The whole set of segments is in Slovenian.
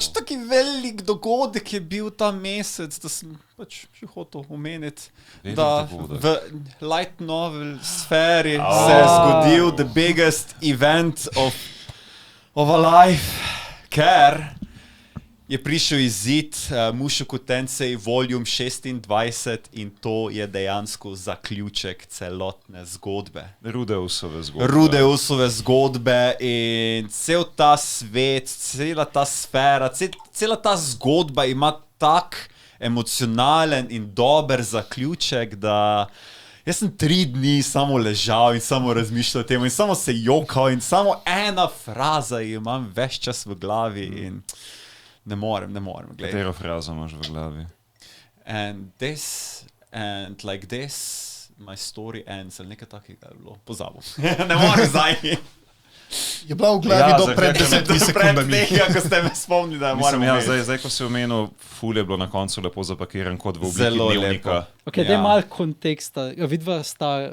pač taki velik dogodek je bil ta mesec, da sem pač še hotel omeniti, da v light novel sferi se je zgodil the biggest event of a life, ker je prišel izid Mushoku Tensei Volume 26 in to je dejansko zaključek celotne zgodbe. Rudeusove zgodbe in cel ta svet, cela ta sfera, cela ta zgodba ima tak emocionalen in dober zaključek, da jaz sem 3 dni samo ležal in samo razmišljal o tem in samo se jokal in samo ena fraza imam ves čas v glavi in ne morem, gledaj. Katero frazo imaš v glavi? And like this, my story ends, ali nekaj takega je bilo, pozabil. Ne morem zdaj. Je bila v glavi do pred 10 sekundami. Ko ste me spomnili, da moram zdaj, ko si omenil, ful je bilo na koncu lepo zapakiran kot v obliki dnevnika. Ok, daj malo konteksta. Vidva sta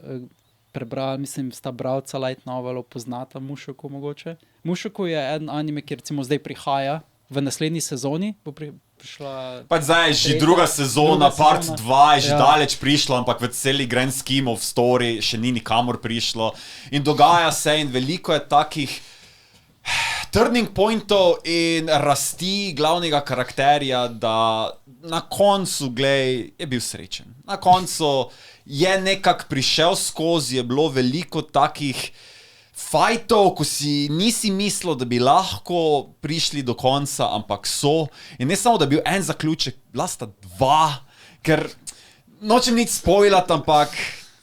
prebrali, mislim, sta bralca light novelo, poznata Mushoku mogoče. Mushoku je eden anime, ki recimo zdaj prihaja v naslednji sezoni, bo prišla... Pač zdaj je že druga sezona, part 2 je že daleč prišlo, ampak v celi grand scheme of story še ni nikamor prišlo. In dogaja se in veliko je takih turning pointov in rasti glavnega karakterja, da na koncu, glej, je bil srečen. Na koncu je nekako prišel skozi, je bilo veliko takih fajtov, ko si nisi mislil, da bi lahko prišli do konca, ampak so. In ne samo, da bi bil en zaključek, bila sta 2, ker nočem nič spoilati, ampak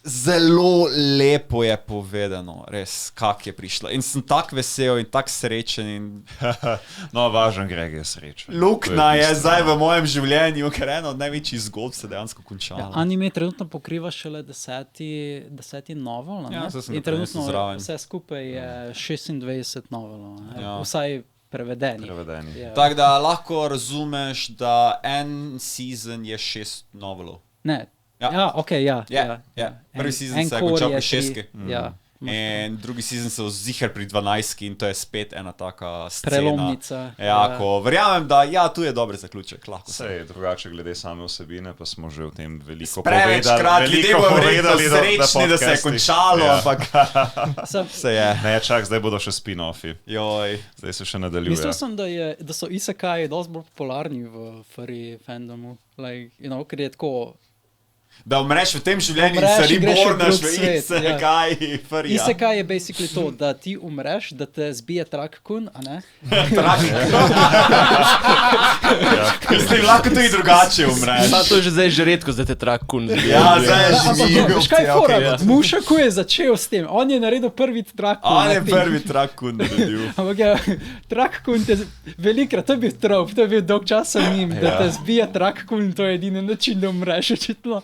zelo lepo je povedano, res, kak je prišla. In sem tak vesel in tak srečen. In no, važen Greg je srečen. Luknja je zdaj v mojem življenju, ker eno od največjih zgodb se dejansko končala. Anime trenutno pokriva šele 10. novel, ne? In trenutno vse skupaj je 26 novelov, vsaj prevedeni. Tako da lahko razumeš, da en season je 6 novelov. Ne. Okay. Prvi season se je končal pri 6. In drugi season se vzihar pri 12 in to je spet ena taka scena. Prelomnica. Ko verjamem, da tu je dober zaključek. Vse je drugače glede same vsebine, pa smo že o tem veliko povedali. Ljudje bojo verjetno srečni, da se je končalo, ampak se je. Ne, čak, zdaj bodo še spin-offi. Joj. Zdaj se še nadaljuje. Mislil sem, da so isekai dosti bolj popularni v furry fandomu. Ker je tako... Da umreš v tem življenju in se rebornaš v isekai, furry. Isekai je basically to, da ti umreš, da te zbije Trak-kun, a ne? Mislim, lahko tudi drugače umreš. To je že zdaj že redko, da te Trak-kun zbije. Zdaj je že mi. Veš kaj je fora? Mushoku je začel s tem. On je naredil prvi Trak-kun. On je prvi Trak-kun naredil. Ampak Trak-kun te velikrat, to je bil trop, to je bil dolg časa mim, da te zbije Trak-kun, to je edini način, da umreš, očitno.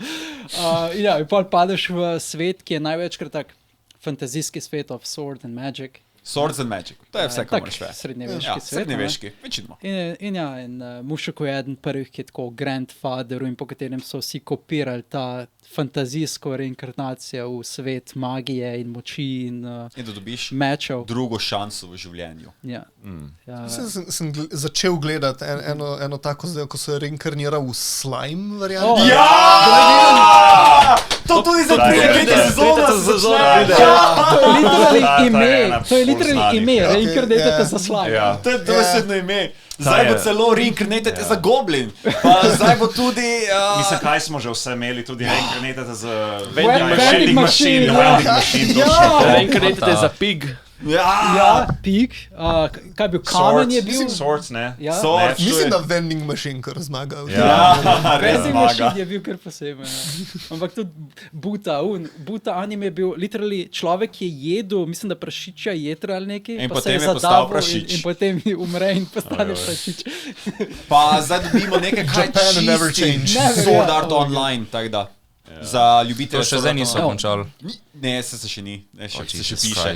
In pol padeš v svet, ki je največkrat tak fantazijski svet of sword and magic. Swords and magic, to je vse, kar moraš vedeti. Srednjeveški svet. Srednjeveški, večinoma. In Mushoku je eden prvih, ki je tako grandfather in po katerem so vsi kopirali ta fantazijsko reinkarnacijo v svet magije in moči in da dobiš mečev. Drugo šanso v življenju. Sem začel gledati eno tako, ko se reinkarnira v slime varianti. To tudi za tretja sezona. To je literally ime, reinkarnatate za slime. To je dobesedno ime. Zdaj bo celo reinkarnatate za goblin. Pa zdaj bo tudi... Mislim, kaj smo že vse imeli, tudi reinkarnatate za vending machine. Reinkarnatate za pig. Ja, pig. Kaj je bil? Kamen je bil? Swords, ne. Mislim, da vending machine kar zmaga. Vending machine je bil kar poseben. Ampak tudi Buta anime je bil literally človek je jedel, mislim, da prašičja jetra ali nekaj. In potem je postal prašič. In potem umre in postane prašič. Pa zdaj dobimo nekaj, kaj čisti Sword Art Online, tako da. Za ljubitelje. To še zdaj niso končali. Ne, se še ni. Se še piše.